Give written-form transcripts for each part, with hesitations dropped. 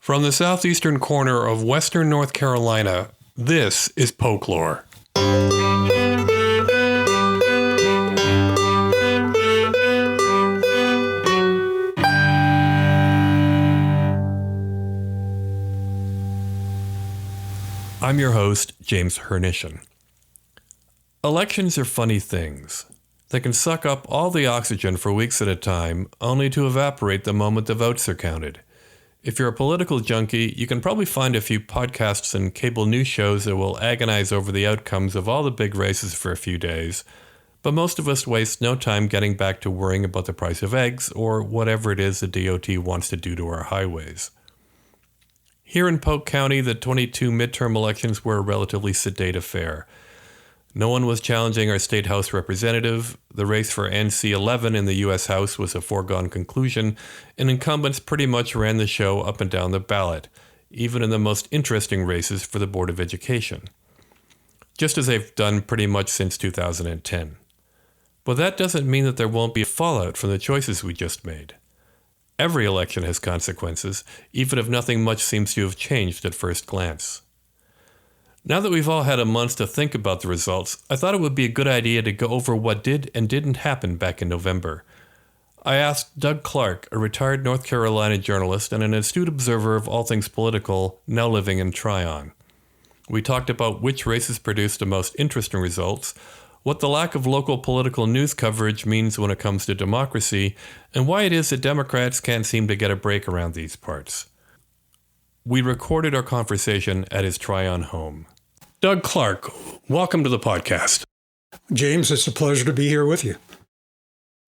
From the southeastern corner of western North Carolina, this is Folklore. I'm your host, James Hernishin. Elections are funny things. They can suck up all the oxygen for weeks at a time, only to evaporate the moment the votes are counted. If you're a political junkie, you can probably find a few podcasts and cable news shows that will agonize over the outcomes of all the big races for a few days, but most of us waste no time getting back to worrying about the price of eggs or whatever it is the DOT wants to do to our highways. Here in Polk County, the 22 midterm elections were a relatively sedate affair. No one was challenging our state House representative. The race for NC-11 in the U.S. House was a foregone conclusion, and incumbents pretty much ran the show up and down the ballot, even in the most interesting races for the Board of Education, just as they've done pretty much since 2010. But that doesn't mean that there won't be a fallout from the choices we just made. Every election has consequences, even if nothing much seems to have changed at first glance. Now that we've all had a month to think about the results, I thought it would be a good idea to go over what did and didn't happen back in November. I asked Doug Clark, a retired North Carolina journalist and an astute observer of all things political, now living in Tryon. We talked about which races produced the most interesting results, what the lack of local political news coverage means when it comes to democracy, and why it is that Democrats can't seem to get a break around these parts. We recorded our conversation at his Tryon home. Doug Clark, welcome to the podcast. James, it's a pleasure to be here with you.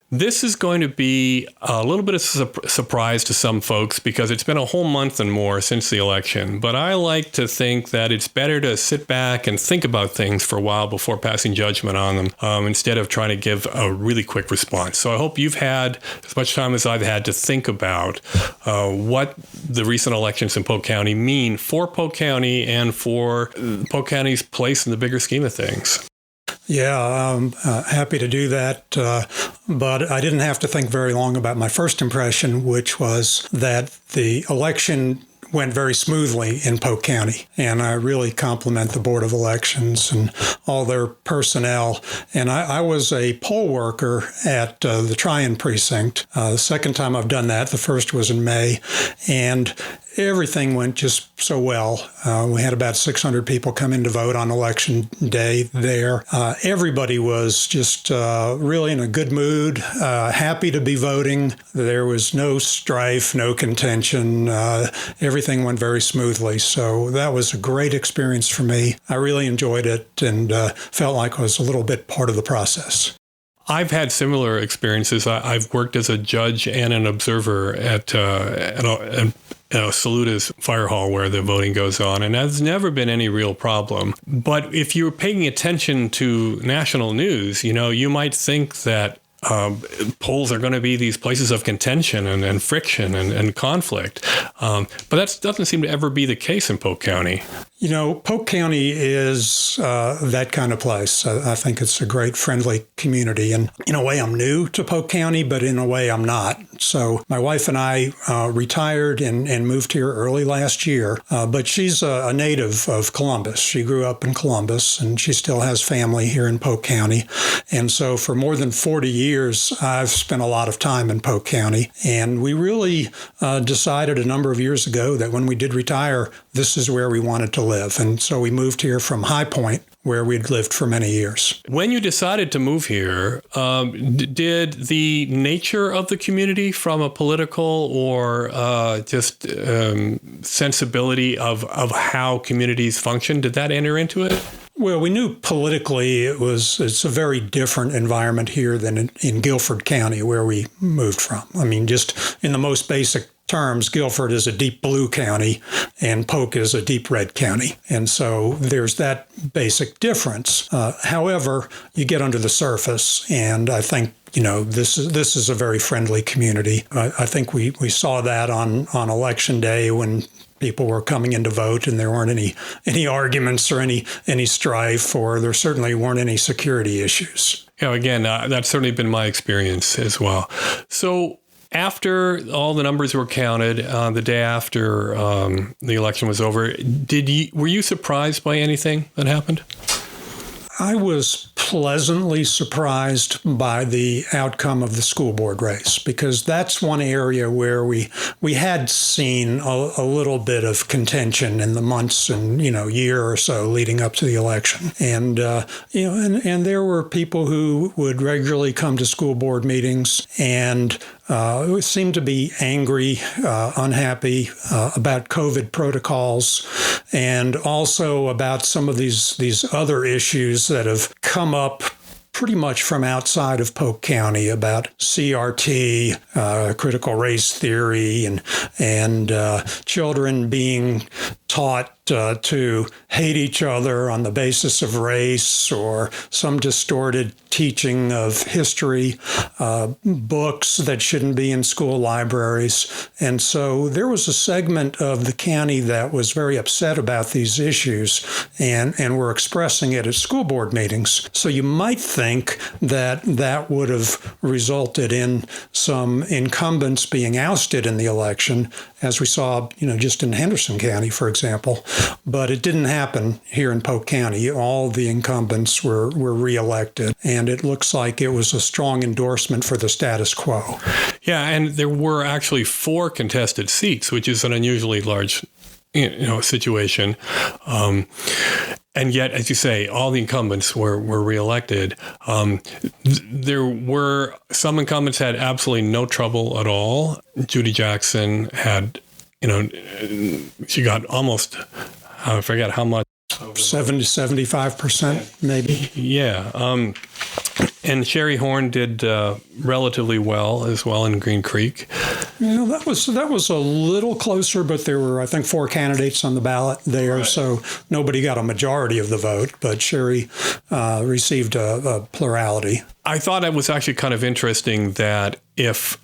This is going to be a little bit of surprise to some folks because it's been a whole month and more since the election. But I like to think that it's better to sit back and think about things for a while before passing judgment on them instead of trying to give a really quick response. So I hope you've had as much time as I've had to think about what the recent elections in Polk County mean for Polk County and for Polk County's place in the bigger scheme of things. Yeah, I'm happy to do that, but I didn't have to think very long about my first impression, which was that the election went very smoothly in Polk County, and I really compliment the Board of Elections and all their personnel. And I was a poll worker at the Tryon precinct. The second time I've done that, the first was in May, and everything went just so well. We had about 600 people come in to vote on election day there. Everybody was just really in a good mood, happy to be voting. There was no strife, no contention. Everything went very smoothly. So that was a great experience for me. I really enjoyed it and felt like I was a little bit part of the process. I've had similar experiences. I've worked as a judge and an observer at Saluta's fire hall where the voting goes on, and that's never been any real problem. But if you're paying attention to national news, you might think that polls are going to be these places of contention and friction and conflict. But that doesn't seem to ever be the case in Polk County. Polk County is that kind of place. I think it's a great, friendly community. And in a way, I'm new to Polk County, but in a way, I'm not. So my wife and I retired and moved here early last year. But she's a native of Columbus. She grew up in Columbus, and she still has family here in Polk County. And so for more than 40 years, I've spent a lot of time in Polk County. And we really decided a number of years ago that when we did retire, this is where we wanted to live. And so we moved here from High Point, where we'd lived for many years. When you decided to move here, did the nature of the community from a political or just sensibility of how communities function, did that enter into it? Well, we knew politically it's a very different environment here than in Guilford County, where we moved from. I mean, just in the most basic terms, Guilford is a deep blue county and Polk is a deep red county. And so there's that basic difference. However, you get under the surface, and I think this is a very friendly community. I think we saw that on election day when people were coming in to vote, and there weren't any arguments or any strife, or there certainly weren't any security issues. Again, that's certainly been my experience as well. So After all the numbers were counted, the day after the election was over, were you surprised by anything that happened? I was pleasantly surprised by the outcome of the school board race, because that's one area where we had seen a little bit of contention in the months and year or so leading up to the election, and and there were people who would regularly come to school board meetings and seemed to be angry, unhappy about COVID protocols, and also about some of these other issues that have come up pretty much from outside of Polk County about CRT, critical race theory, and children being taught to hate each other on the basis of race, or some distorted teaching of history, books that shouldn't be in school libraries. And so there was a segment of the county that was very upset about these issues and were expressing it at school board meetings. So you might think that would have resulted in some incumbents being ousted in the election, as we saw, just in Henderson County, for example. But it didn't happen here in Polk County. All the incumbents were reelected, and it looks like it was a strong endorsement for the status quo. Yeah, and there were actually 4 contested seats, which is an unusually large situation. And yet, as you say, all the incumbents were reelected. There were some incumbents had absolutely no trouble at all. Judy Jackson had, she got almost, I forget how much. 75%, maybe. Yeah. And Sherry Horn did relatively well as well in Green Creek. That was a little closer, but there were, I think, 4 candidates on the ballot there, right. So nobody got a majority of the vote, but Sherry received a plurality. I thought it was actually kind of interesting that if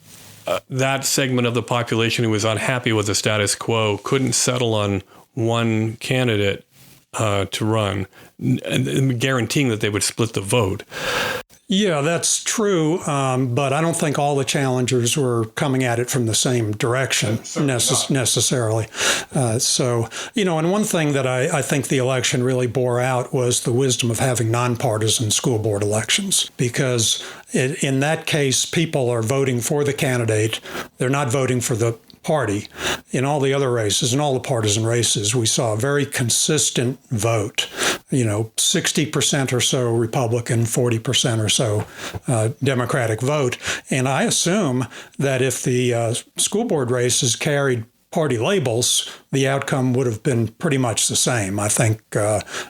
that segment of the population who was unhappy with the status quo couldn't settle on one candidate to run, guaranteeing that they would split the vote. Yeah, that's true, but I don't think all the challengers were coming at it from the same direction necessarily. And one thing that I think the election really bore out was the wisdom of having nonpartisan school board elections, because in that case, people are voting for the candidate. They're not voting for the party. In all the other races, in all the partisan races, we saw a very consistent vote, 60% or so Republican, 40% or so Democratic vote. And I assume that if the school board races carried party labels, the outcome would have been pretty much the same. I think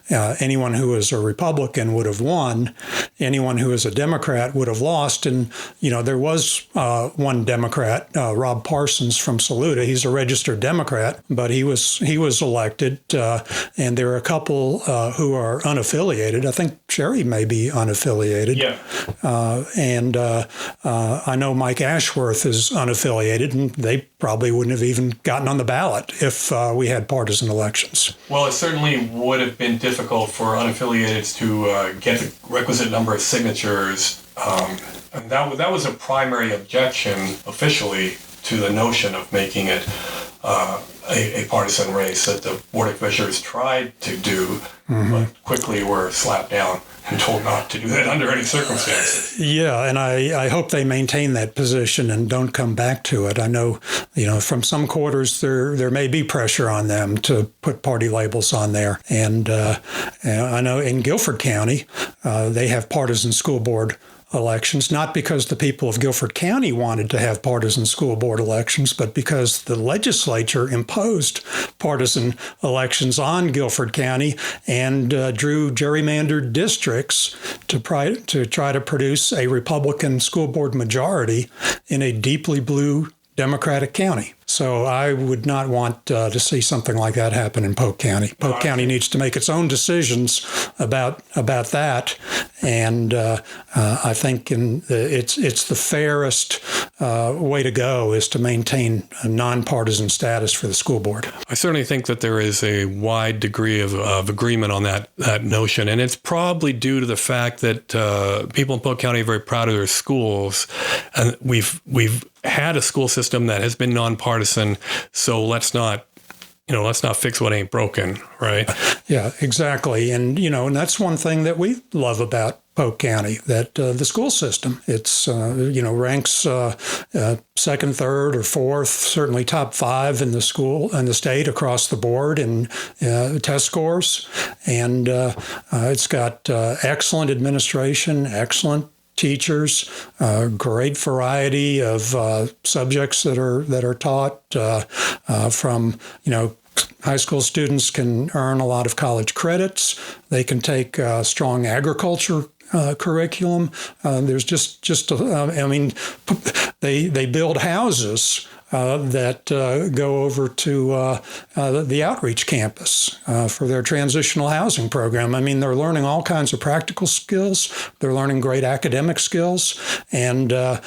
anyone who is a Republican would have won. Anyone who is a Democrat would have lost. And, there was one Democrat, Rob Parsons from Saluda. He's a registered Democrat, but he was elected. And there are a couple who are unaffiliated. I think Sherry may be unaffiliated. Yeah. And I know Mike Ashworth is unaffiliated, and they probably wouldn't have even gotten on the ballot if we had partisan elections. Well, it certainly would have been difficult for unaffiliated to get the requisite number of signatures. And that was a primary objection officially to the notion of making it a partisan race that the Board of Commissioners tried to do, but quickly were slapped down and told not to do that under any circumstances. Yeah, and I hope they maintain that position and don't come back to it. I know, from some quarters there may be pressure on them to put party labels on there. And I know in Guilford County, they have partisan school board elections, not because the people of Guilford County wanted to have partisan school board elections, but because the legislature imposed partisan elections on Guilford County and drew gerrymandered districts to try to produce a Republican school board majority in a deeply blue Democratic county. So I would not want to see something like that happen in Polk County. Polk County needs to make its own decisions about that, and I think it's the fairest way to go is to maintain a nonpartisan status for the school board. I certainly think that there is a wide degree of agreement on that notion, and it's probably due to the fact that people in Polk County are very proud of their schools, and we've had a school system that has been nonpartisan. So let's not fix what ain't broken, right? Yeah, exactly. And that's one thing that we love about Polk County, that the school system, it's, ranks second, third, or fourth, certainly top 5 in the state across the board in test scores. And it's got excellent administration, excellent teachers, great variety of subjects that are taught from, high school students can earn a lot of college credits. They can take strong agriculture curriculum. There's they build houses that go over to the outreach campus for their transitional housing program. I mean, they're learning all kinds of practical skills. They're learning great academic skills. And, I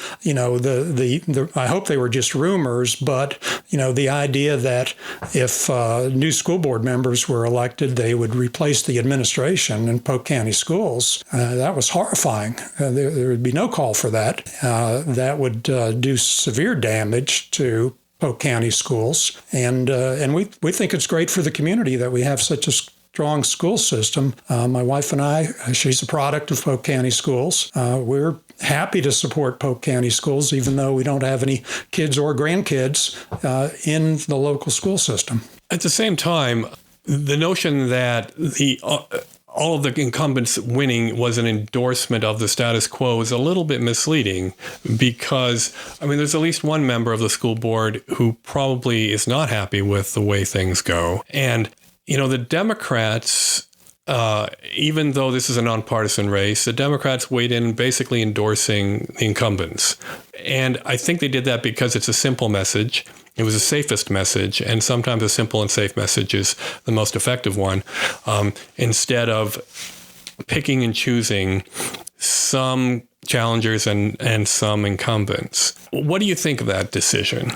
hope they were just rumors, but, the idea that if new school board members were elected, they would replace the administration in Polk County schools, that was horrifying. There would be no call for that. That would do severe damage to Polk County schools, and we think it's great for the community that we have such a strong school system. My wife and I, she's a product of Polk County schools. We're happy to support Polk County schools, even though we don't have any kids or grandkids in the local school system. At the same time, the notion that all of the incumbents winning was an endorsement of the status quo is a little bit misleading, because, there's at least one member of the school board who probably is not happy with the way things go. And, the Democrats, even though this is a nonpartisan race, the Democrats weighed in basically endorsing the incumbents. And I think they did that because it's a simple message. It was the safest message, and sometimes a simple and safe message is the most effective one, instead of picking and choosing some challengers and some incumbents. What do you think of that decision?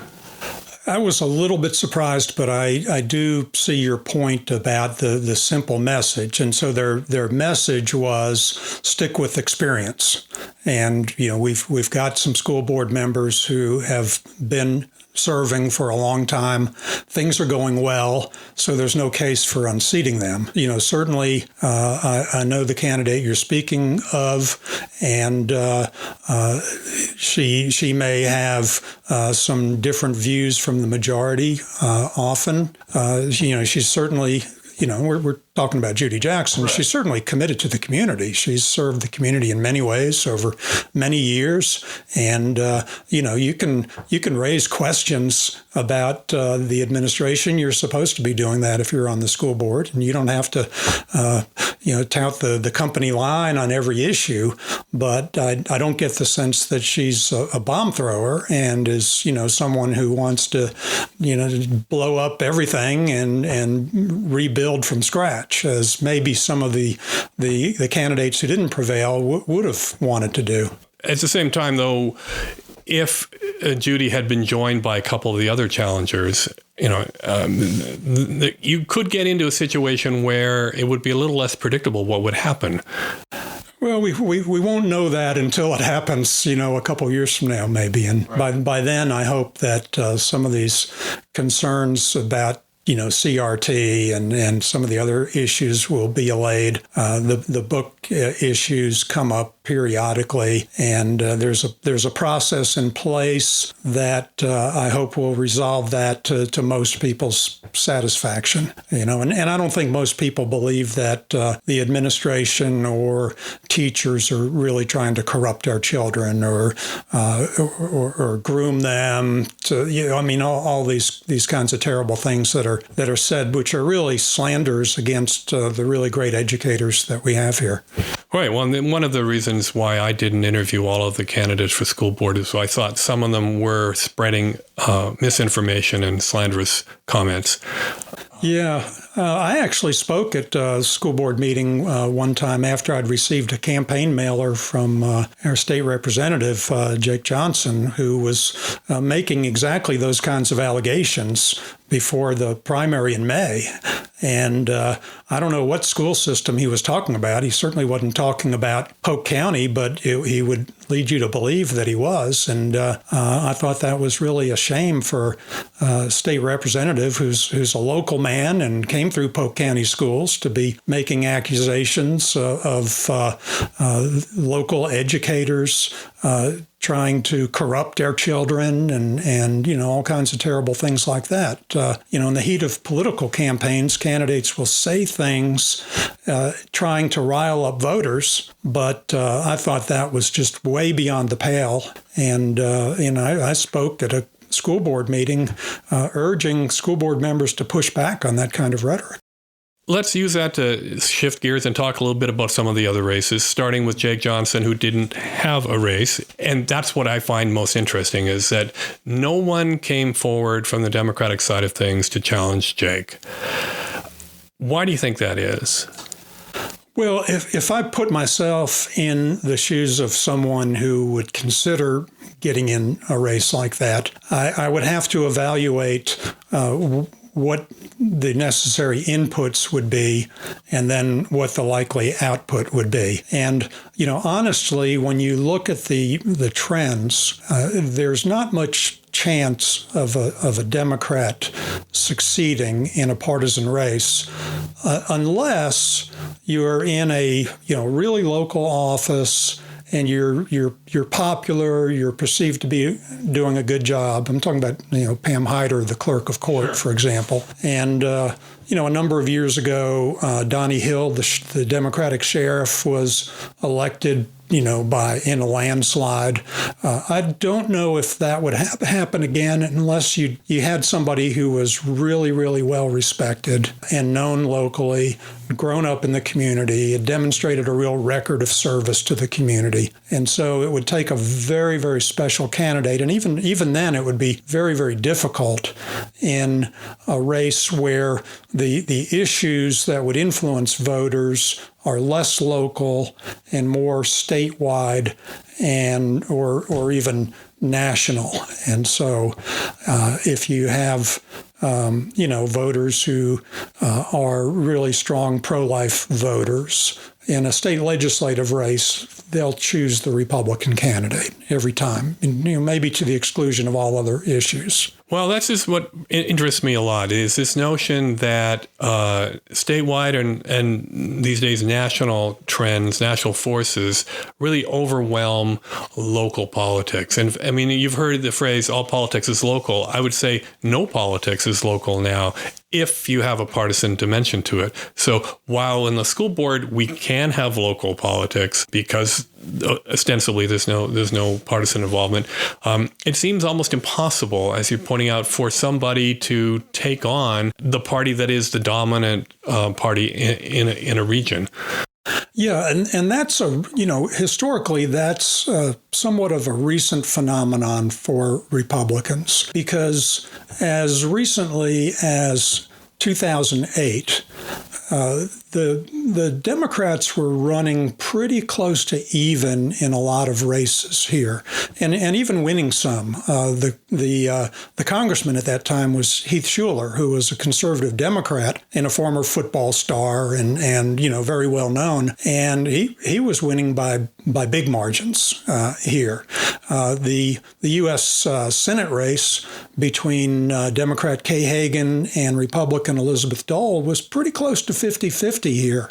I was a little bit surprised, but I do see your point about the simple message. And so their message was stick with experience. And, we've got some school board members who have been serving for a long time. Things are going well, so there's no case for unseating them. Certainly, I know the candidate you're speaking of, and she may have some different views from the majority often. She's certainly, we're talking about Judy Jackson. Right. She's certainly committed to the community. She's served the community in many ways over many years. And, you can raise questions about the administration. You're supposed to be doing that if you're on the school board. And you don't have to, tout the company line on every issue. But I don't get the sense that she's a bomb thrower and is, someone who wants to, blow up everything and rebuild from scratch, as maybe some of the candidates who didn't prevail would have wanted to do. At the same time, though, if Judy had been joined by a couple of the other challengers, you could get into a situation where it would be a little less predictable what would happen. Well, we won't know that until it happens, a couple of years from now, maybe. And right. by then, I hope that some of these concerns about CRT and some of the other issues will be allayed. The book issues come up periodically, and there's a process in place that I hope will resolve that to most people's satisfaction. And I don't think most people believe that the administration or teachers are really trying to corrupt our children or groom them to all these kinds of terrible things that are said, which are really slanders against the really great educators that we have here. Right. Well, one of the reasons why I didn't interview all of the candidates for school board is I thought some of them were spreading misinformation and slanderous comments. Yeah, I actually spoke at a school board meeting one time after I'd received a campaign mailer from our state representative, Jake Johnson, who was making exactly those kinds of allegations before the primary in May. And I don't know what school system he was talking about. He certainly wasn't talking about Polk County, but he would lead you to believe that he was. And I thought that was really a shame for a state representative who's a local man and came through Polk County schools to be making accusations of local educators trying to corrupt their children and all kinds of terrible things like that. In the heat of political campaigns, candidates will say things trying to rile up voters, but I thought that was just way beyond the pale. And I spoke at a school board meeting urging school board members to push back on that kind of rhetoric. Let's use that to shift gears and talk a little bit about some of the other races, starting with Jake Johnson, who didn't have a race. And that's what I find most interesting, is that no one came forward from the Democratic side of things to challenge Jake. Why do you think that is? Well, if I put myself in the shoes of someone who would consider getting in a race like that, I would have to evaluate what the necessary inputs would be and then what the likely output would be. And, honestly, when you look at the trends, there's not much chance of a Democrat succeeding in a partisan race unless you're in a really local office and you're popular, you're perceived to be doing a good job. I'm talking about Pam Hyder, the clerk of court, for example. And a number of years ago, Donnie Hill, the Democratic sheriff, was elected in a landslide. I don't know if that would happen again unless you had somebody who was really, really well respected and known locally, grown up in the community, had demonstrated a real record of service to the community. And so it would take a very, very special candidate. And even then, it would be very, very difficult in a race where the issues that would influence voters are less local and more statewide and or even national. And so if you have voters who are really strong pro-life voters in a state legislative race, they'll choose the Republican candidate every time, and, maybe to the exclusion of all other issues. Well, that's just what interests me a lot, is this notion that statewide and these days national trends, national forces really overwhelm local politics. And I mean, you've heard the phrase, all politics is local. I would say no politics is local now, if you have a partisan dimension to it. So while in the school board we can have local politics because ostensibly there's no partisan involvement, it seems almost impossible, as you're pointing out, for somebody to take on the party that is the dominant party in a region. Yeah, and that's historically that's somewhat of a recent phenomenon for Republicans, because as recently as 2008, the Democrats were running pretty close to even in a lot of races here, and even winning some. The congressman at that time was Heath Shuler, who was a conservative Democrat and a former football star and very well known, and he was winning by big margins here. The U.S. Senate race between Democrat Kay Hagan and Republican Elizabeth Dole was pretty close to 50-50 here.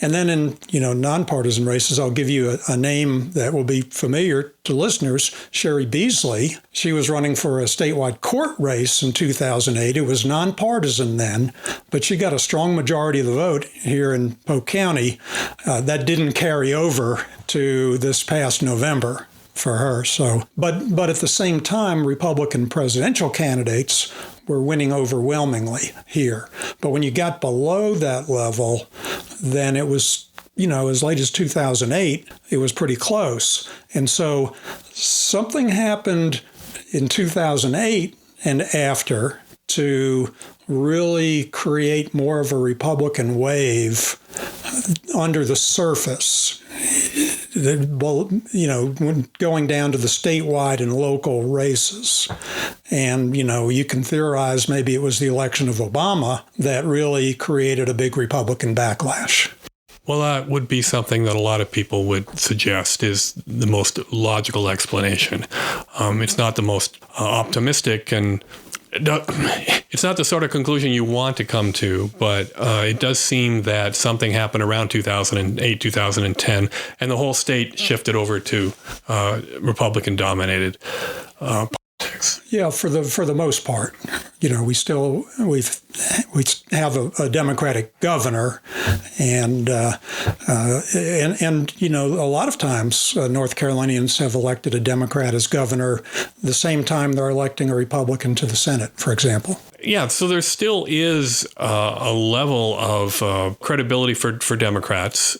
And then in nonpartisan races, I'll give you a name that will be familiar to listeners, Sherry Beasley. She was running for a statewide court race in 2008. It was nonpartisan then, but she got a strong majority of the vote here in Polk County. That didn't carry over to this past November for her. So, but at the same time, Republican presidential candidates were winning overwhelmingly here. But when you got below that level, then it was, as late as 2008, it was pretty close. And so something happened in 2008 and after to really create more of a Republican wave under the surface. When going down to the statewide and local races. And, you can theorize maybe it was the election of Obama that really created a big Republican backlash. Well, that would be something that a lot of people would suggest is the most logical explanation. It's not the most optimistic, and it's not the sort of conclusion you want to come to, but it does seem that something happened around 2008, 2010, and the whole state shifted over to Republican-dominated politics. Yeah, for the most part, we have a Democratic governor, and a lot of times North Carolinians have elected a Democrat as governor the same time they're electing a Republican to the Senate, for example. Yeah, so there still is a level of credibility for Democrats.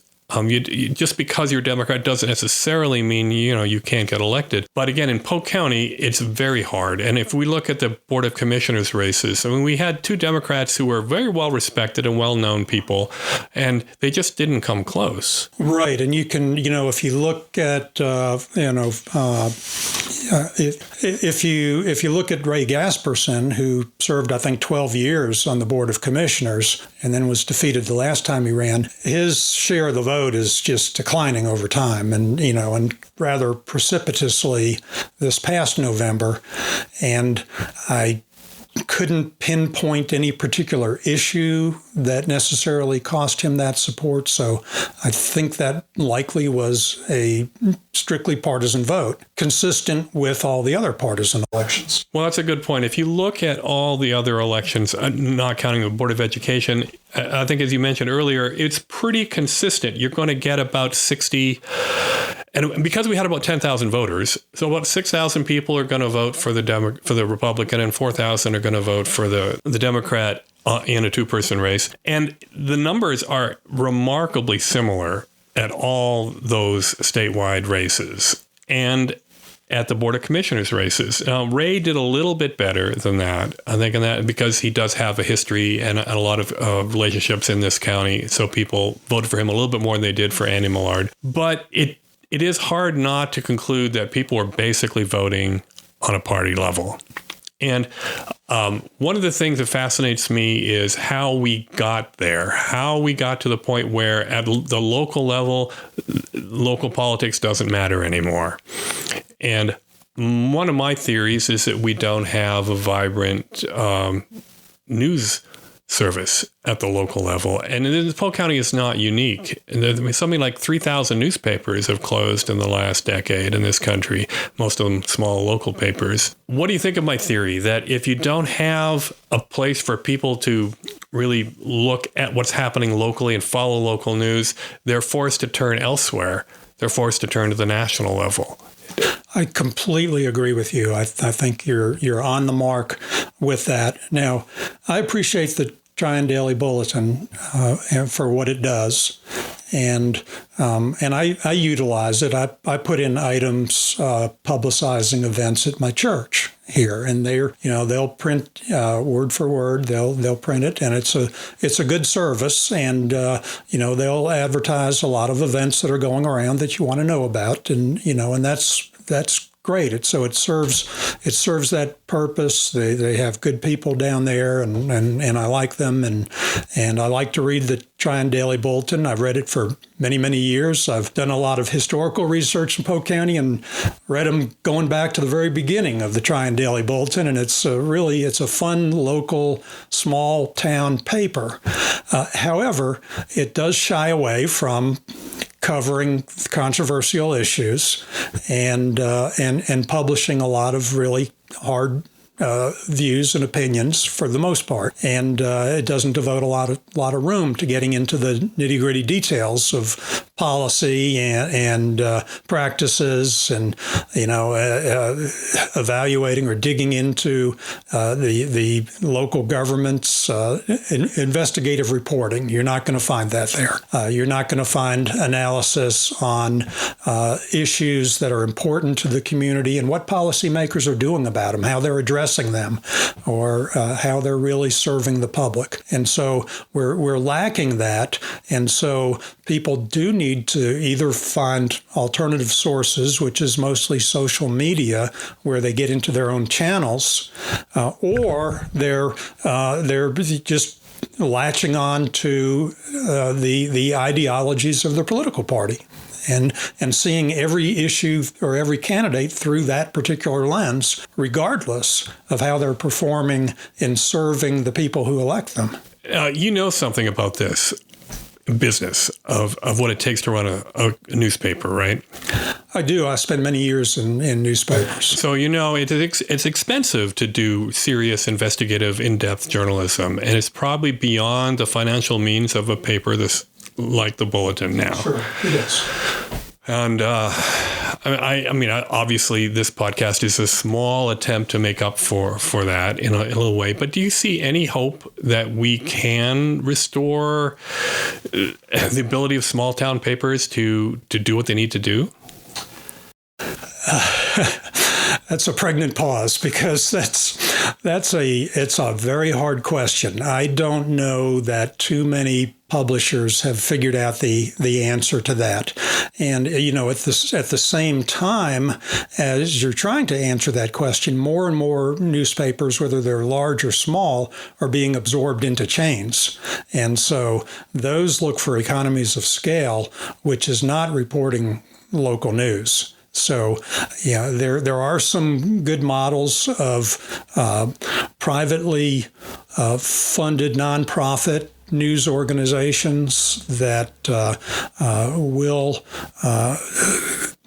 Just because you're a Democrat doesn't necessarily mean, you can't get elected. But again, in Polk County, it's very hard. And if we look at the Board of Commissioners races, we had two Democrats who were very well respected and well-known people, and they just didn't come close. Right. And you can, if you look at, if you look at Ray Gasperson, who served, I think, 12 years on the Board of Commissioners and then was defeated the last time he ran, his share of the vote is just declining over time, and rather precipitously this past November. And I couldn't pinpoint any particular issue that necessarily cost him that support. So I think that likely was a strictly partisan vote, consistent with all the other partisan elections. Well, that's a good point. If you look at all the other elections, not counting the Board of Education, I think, as you mentioned earlier, it's pretty consistent. You're going to get about 60. And because we had about 10,000 voters, so about 6,000 people are going to vote for the Republican, and 4,000 are going to vote for the Democrat in a two-person race. And the numbers are remarkably similar at all those statewide races and at the Board of Commissioners races. Now, Ray did a little bit better than that, I think, in that because he does have a history and a lot of relationships in this county. So people voted for him a little bit more than they did for Andy Millard. But it is hard not to conclude that people were basically voting on a party level. And one of the things that fascinates me is how we got there, how we got to the point where at the local level, local politics doesn't matter anymore. And one of my theories is that we don't have a vibrant news service at the local level. And Polk County is not unique. Something like 3,000 newspapers have closed in the last decade in this country, most of them small local papers. What do you think of my theory that if you don't have a place for people to really look at what's happening locally and follow local news, they're forced to turn elsewhere? They're forced to turn to the national level. I completely agree with you. I think you're on the mark with that. Now, I appreciate the Tryon Daily Bulletin for what it does, and I utilize it. I put in items publicizing events at my church here, and they'll print word for word. They'll print it, and it's a good service, and they'll advertise a lot of events that are going around that you want to know about, and that's great. So it serves that purpose. They have good people down there, and I like them, and I like to read the Tryon Daily Bulletin. I've read it for many, many years. I've done a lot of historical research in Polk County and read them going back to the very beginning of the Tryon Daily Bulletin, and it's a fun, local, small town paper. However, it does shy away from covering controversial issues and publishing a lot of really hard views and opinions for the most part, and it doesn't devote a lot of room to getting into the nitty-gritty details of policy and practices, and evaluating or digging into the local government's investigative reporting. You're not going to find that there. You're not going to find analysis on issues that are important to the community and what policymakers are doing about them, how they're addressing them, or how they're really serving the public. And so we're lacking that. And so people do need to either find alternative sources, which is mostly social media, where they get into their own channels, or they're just latching on to the ideologies of the political party. And seeing every issue or every candidate through that particular lens, regardless of how they're performing in serving the people who elect them. You know something about this business of what it takes to run a newspaper, right? I do. I spent many years in newspapers. So, it's expensive to do serious, investigative, in-depth journalism, and it's probably beyond the financial means of a paper like the Bulletin now. Sure, it is. And obviously, this podcast is a small attempt to make up for that in a little way. But do you see any hope that we can restore the ability of small town papers to do what they need to do? That's a pregnant pause, because it's a very hard question. I don't know that too many publishers have figured out the answer to that. And at the same time as you're trying to answer that question, more and more newspapers, whether they're large or small, are being absorbed into chains. And so those look for economies of scale, which is not reporting local news. So, there are some good models of privately funded nonprofit news organizations that will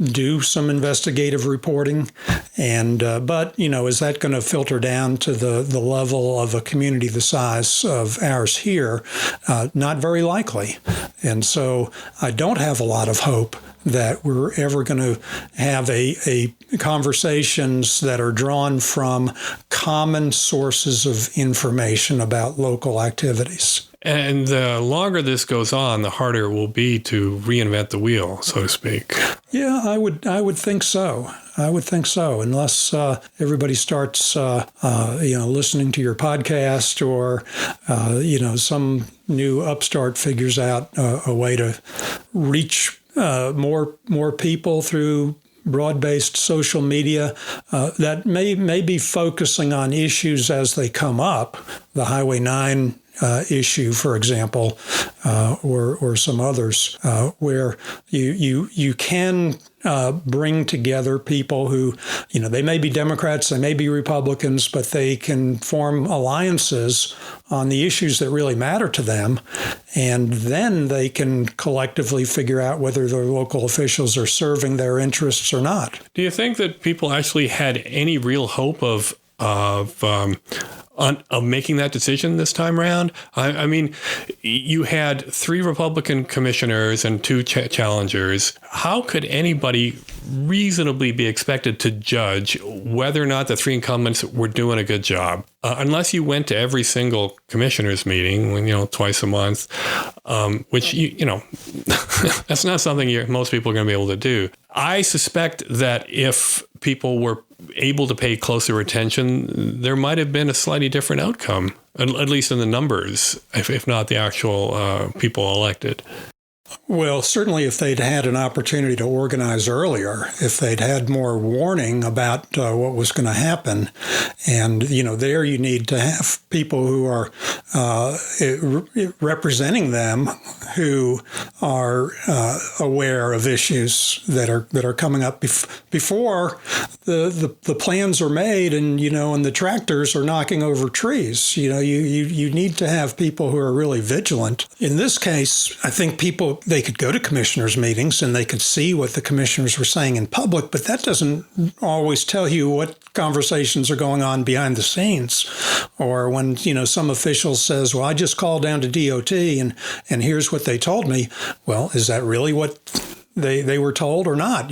do some investigative reporting, but is that going to filter down to the level of a community the size of ours here? Not very likely. And so I don't have a lot of hope that we're ever going to have a conversations that are drawn from common sources of information about local activities. And the longer this goes on, the harder it will be to reinvent the wheel, so to speak. Yeah, I would think so. I would think so, unless everybody starts, listening to your podcast, or some new upstart figures out a way to reach more people through broad-based social media that may be focusing on issues as they come up, the Highway 9 issue, for example, or some others, where you can bring together people who, they may be Democrats, they may be Republicans, but they can form alliances on the issues that really matter to them. And then they can collectively figure out whether their local officials are serving their interests or not. Do you think that people actually had any real hope of making that decision this time around? I mean, you had 3 Republican commissioners and 2 challengers. How could anybody reasonably be expected to judge whether or not the 3 incumbents were doing a good job? Unless you went to every single commissioner's meeting, twice a month, which, that's not something most people are going to be able to do. I suspect that if people were able to pay closer attention, there might have been a slightly different outcome, at least in the numbers, if not the actual people elected. Well, certainly if they'd had an opportunity to organize earlier, if they'd had more warning about what was going to happen, and, there you need to have people who are representing them, who are aware of issues that are coming up before the plans are made, and and the tractors are knocking over trees. You need to have people who are really vigilant. In this case, I think they could go to commissioners' meetings and they could see what the commissioners were saying in public, but that doesn't always tell you what conversations are going on behind the scenes. Or when, some official says, well, I just called down to DOT and here's what they told me. Well, is that really what they were told or not?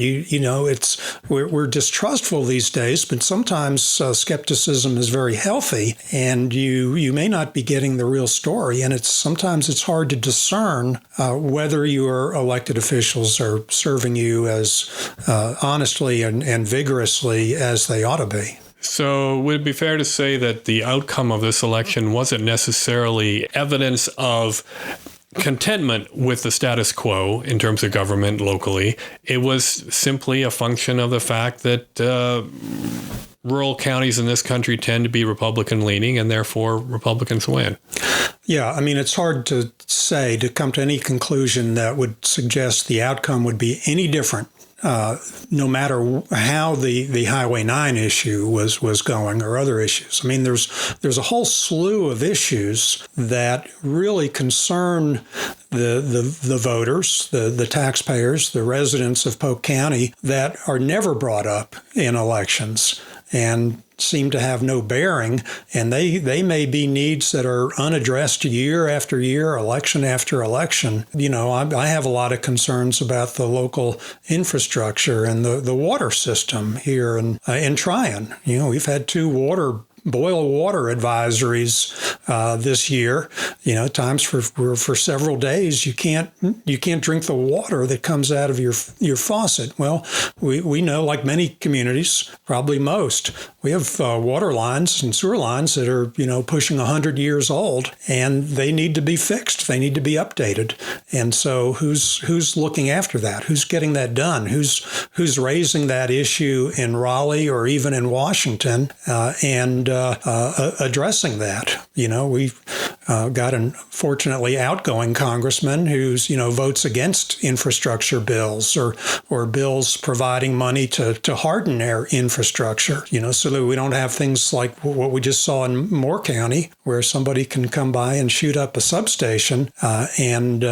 We're distrustful these days, but sometimes skepticism is very healthy, and you may not be getting the real story. And sometimes it's hard to discern whether your elected officials are serving you as honestly and vigorously as they ought to be. So would it be fair to say that the outcome of this election wasn't necessarily evidence of contentment with the status quo in terms of government locally? It was simply a function of the fact that rural counties in this country tend to be Republican leaning, and therefore Republicans win. Yeah, I mean, it's hard to come to any conclusion that would suggest the outcome would be any different, no matter how the Highway 9 issue was going or other issues. I mean, there's a whole slew of issues that really concern the voters, the taxpayers, the residents of Polk County that are never brought up in elections and seem to have no bearing, and they may be needs that are unaddressed year after year, election after election. I have a lot of concerns about the local infrastructure and the water system here in Tryon. We've had two boil water advisories this year. Times for several days you can't drink the water that comes out of your faucet. Well, we know, like many communities, probably most, we have water lines and sewer lines that are pushing 100 years old, and they need to be fixed. They need to be updated. And so who's looking after that? Who's getting that done? Who's raising that issue in Raleigh or even in Washington and addressing that? We've got an fortunately outgoing congressman who's votes against infrastructure bills or bills providing money to harden our infrastructure, so that we don't have things like what we just saw in Moore County, where somebody can come by and shoot up a substation and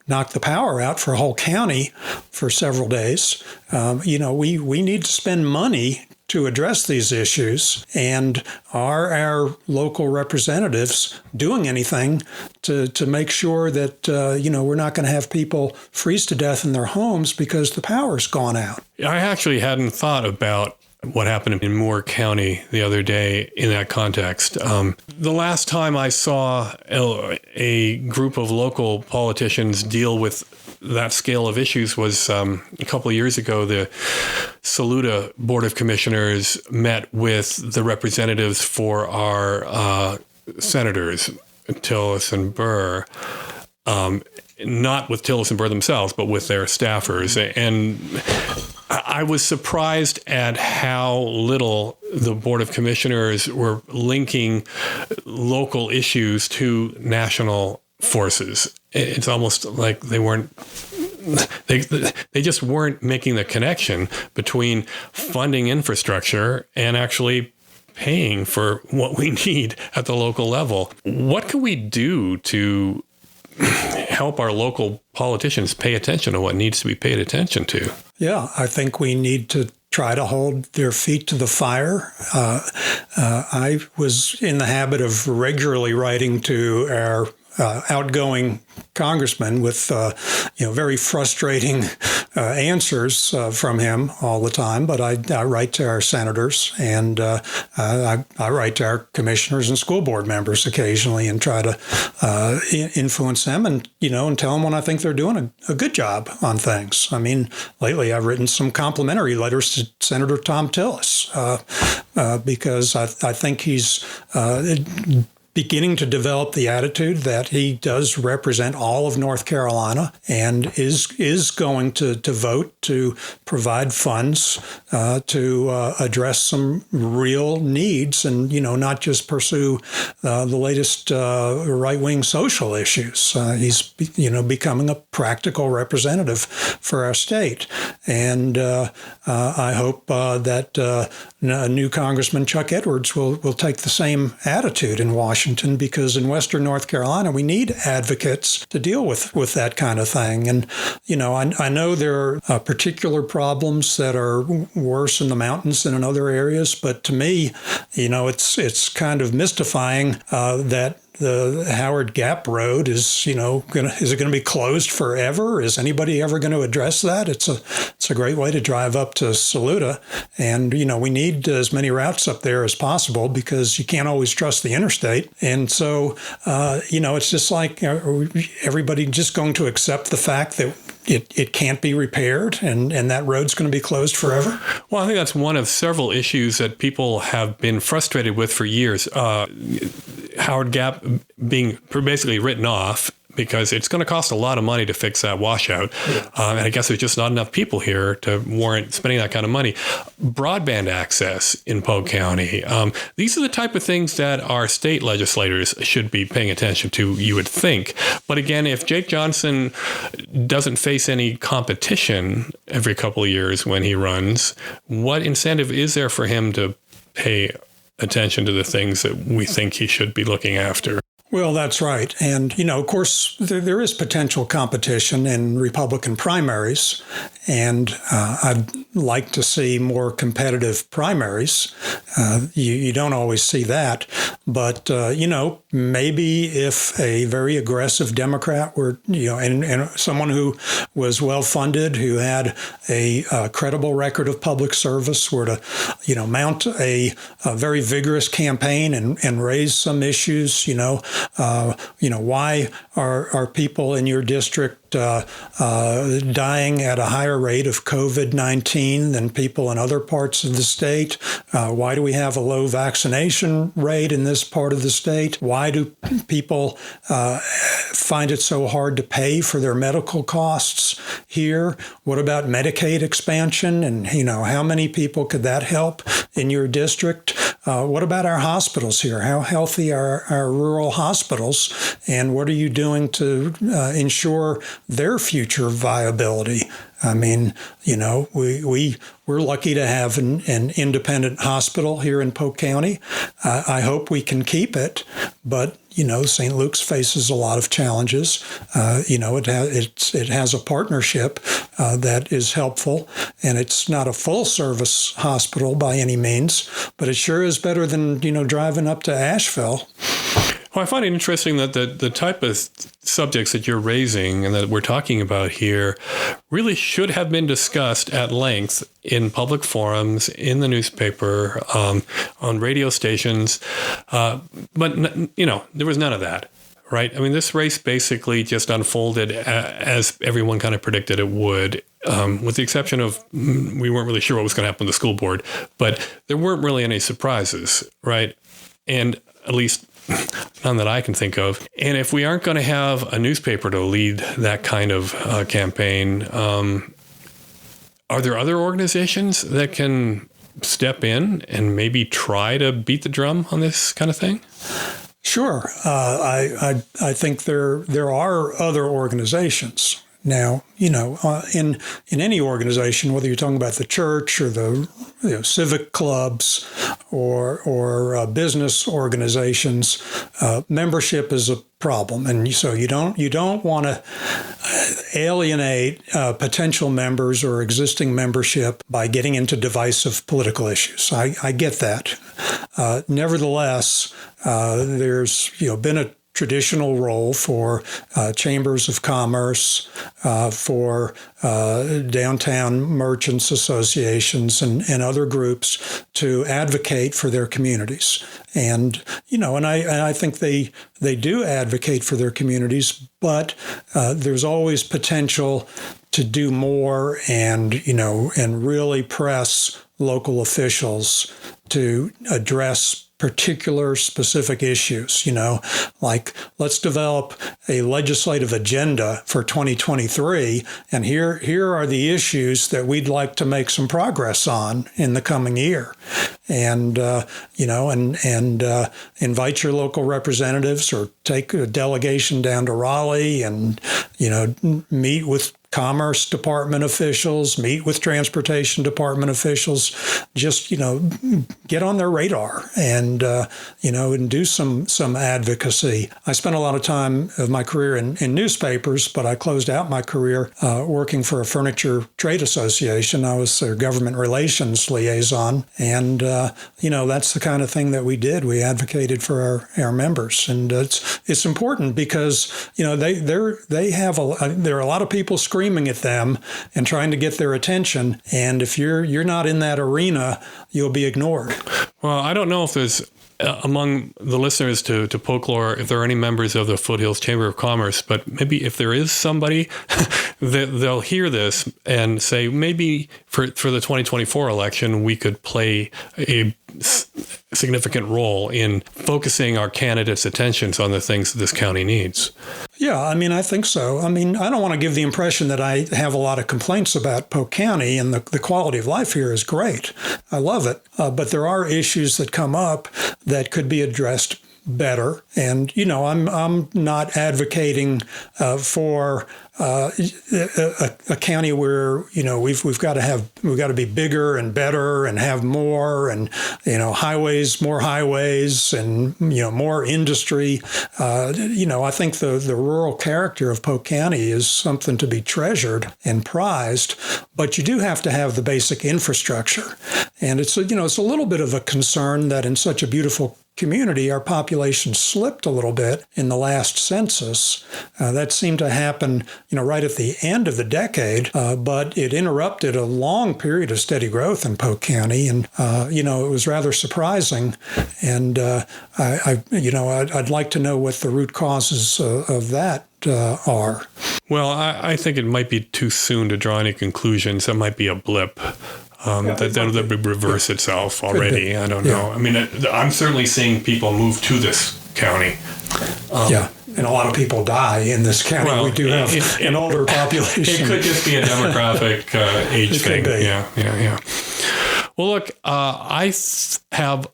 knock the power out for a whole county for several days. We need to spend money to address these issues, and are our local representatives doing anything to make sure that we're not going to have people freeze to death in their homes because the power's gone out? I actually hadn't thought about what happened in Moore County the other day in that context. The last time I saw a group of local politicians deal with that scale of issues was a couple of years ago. The Saluda Board of Commissioners met with the representatives for our senators, Tillis and Burr, not with Tillis and Burr themselves, but with their staffers. And I was surprised at how little the Board of Commissioners were linking local issues to national forces. It's almost like they just weren't making the connection between funding infrastructure and actually paying for what we need at the local level. What can we do to help our local politicians pay attention to what needs to be paid attention to? Yeah, I think we need to try to hold their feet to the fire. I was in the habit of regularly writing to our outgoing congressman with very frustrating answers from him all the time. But I write to our senators, and I write to our commissioners and school board members occasionally, and try to influence them and tell them when I think they're doing a good job on things. I mean, lately I've written some complimentary letters to Senator Tom Tillis because I think he's beginning to develop the attitude that he does represent all of North Carolina and is going to vote to provide funds to address some real needs and, not just pursue the latest right-wing social issues. He's, becoming a practical representative for our state. And I hope that new Congressman Chuck Edwards will take the same attitude in Washington, because in Western North Carolina, we need advocates to deal with that kind of thing. And, I know there are particular problems that are worse in the mountains than in other areas, but to me, it's kind of mystifying that the Howard Gap Road is it going to be closed forever? Is anybody ever going to address that? It's a great way to drive up to Saluda, and we need as many routes up there as possible because you can't always trust the interstate. And so it's just like everybody just going to accept the fact that it can't be repaired and that road's going to be closed forever? Well, I think that's one of several issues that people have been frustrated with for years. Howard Gap being basically written off because it's going to cost a lot of money to fix that washout. And I guess there's just not enough people here to warrant spending that kind of money. Broadband access in Polk County. These are the type of things that our state legislators should be paying attention to, you would think. But again, if Jake Johnson doesn't face any competition every couple of years when he runs, what incentive is there for him to pay attention to the things that we think he should be looking after? Well, that's right. And, of course, there is potential competition in Republican primaries, and I'd like to see more competitive primaries. You don't always see that. But, maybe if a very aggressive Democrat were, and someone who was well-funded, who had a credible record of public service were to, mount a very vigorous campaign and raise some issues, why are people in your district dying at a higher rate of COVID-19 than people in other parts of the state? Why do we have a low vaccination rate in this part of the state? Why do people find it so hard to pay for their medical costs here? What about Medicaid expansion? And, how many people could that help in your district? What about our hospitals here? How healthy are our rural hospitals? And what are you doing to ensure their future viability? I mean, we're lucky to have an independent hospital here in Polk County. I hope we can keep it, but St. Luke's faces a lot of challenges. It has a partnership that is helpful, and it's not a full-service hospital by any means, but it sure is better than driving up to Asheville. Well, I find it interesting that the type of subjects that you're raising and that we're talking about here really should have been discussed at length in public forums, in the newspaper, on radio stations. But, there was none of that, right? I mean, this race basically just unfolded as everyone kind of predicted it would. With the exception of we weren't really sure what was going to happen with the school board, but there weren't really any surprises, right? And at least none that I can think of. And if we aren't going to have a newspaper to lead that kind of campaign, are there other organizations that can step in and maybe try to beat the drum on this kind of thing? Sure. I think there are other organizations. Now, in any organization, whether you're talking about the church or the civic clubs or business organizations, membership is a problem, and so you don't want to alienate potential members or existing membership by getting into divisive political issues. I get that. Nevertheless, there's been a traditional role for chambers of commerce, for downtown merchants associations and other groups to advocate for their communities. And, and I think they do advocate for their communities, but there's always potential to do more and really press local officials to address particular specific issues, like let's develop a legislative agenda for 2023. And here are the issues that we'd like to make some progress on in the coming year. And, invite your local representatives or take a delegation down to Raleigh and, meet with Commerce Department officials, meet with Transportation Department officials, just, get on their radar and, and do some advocacy. I spent a lot of time of my career in newspapers, but I closed out my career working for a furniture trade association. I was their government relations liaison. And, that's the kind of thing that we did. We advocated for our members. And it's important because, there are a lot of people screaming at them and trying to get their attention. And if you're not in that arena, you'll be ignored. Well, I don't know if there's among the listeners to Folklore, if there are any members of the Foothills Chamber of Commerce, but maybe if there is somebody, they'll hear this and say, maybe for the 2024 election, we could play a significant role in focusing our candidates' attentions on the things that this county needs. Yeah, I think so. I don't want to give the impression that I have a lot of complaints about Polk County, and the quality of life here is great. I love it. But there are issues that come up that could be addressed better. And, I'm not advocating for a county where, we've got to be bigger and better and have more and, more highways and, more industry. I think the rural character of Polk County is something to be treasured and prized, but you do have to have the basic infrastructure. And it's a little bit of a concern that in such a beautiful community, our population slipped a little bit in the last census. That seemed to happen, right at the end of the decade, but it interrupted a long period of steady growth in Polk County, and it was rather surprising. And I'd like to know what the root causes of that are. Well, I think it might be too soon to draw any conclusions. That might be a blip. That would reverse itself already. I don't know. I'm certainly seeing people move to this county. And a lot of people die in this county. Well, we do have an older population. It could just be a demographic age thing. Yeah. Well, look, I have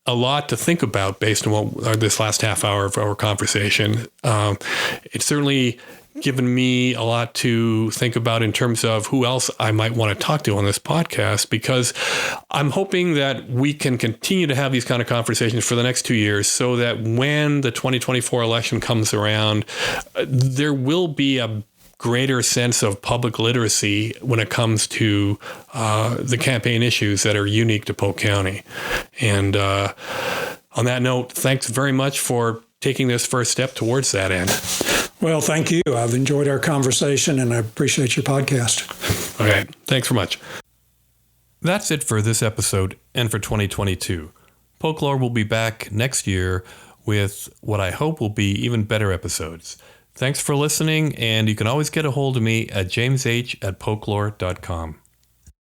a lot to think about based on this last half hour of our conversation. It's certainly given me a lot to think about in terms of who else I might want to talk to on this podcast, because I'm hoping that we can continue to have these kind of conversations for the next 2 years so that when the 2024 election comes around, there will be a greater sense of public literacy when it comes to the campaign issues that are unique to Polk County. And on that note, thanks very much for taking this first step towards that end. Well, thank you. I've enjoyed our conversation, and I appreciate your podcast. Okay. Thanks very much. That's it for this episode and for 2022. Folklore will be back next year with what I hope will be even better episodes. Thanks for listening, and you can always get a hold of me at jamesh@folklore.com.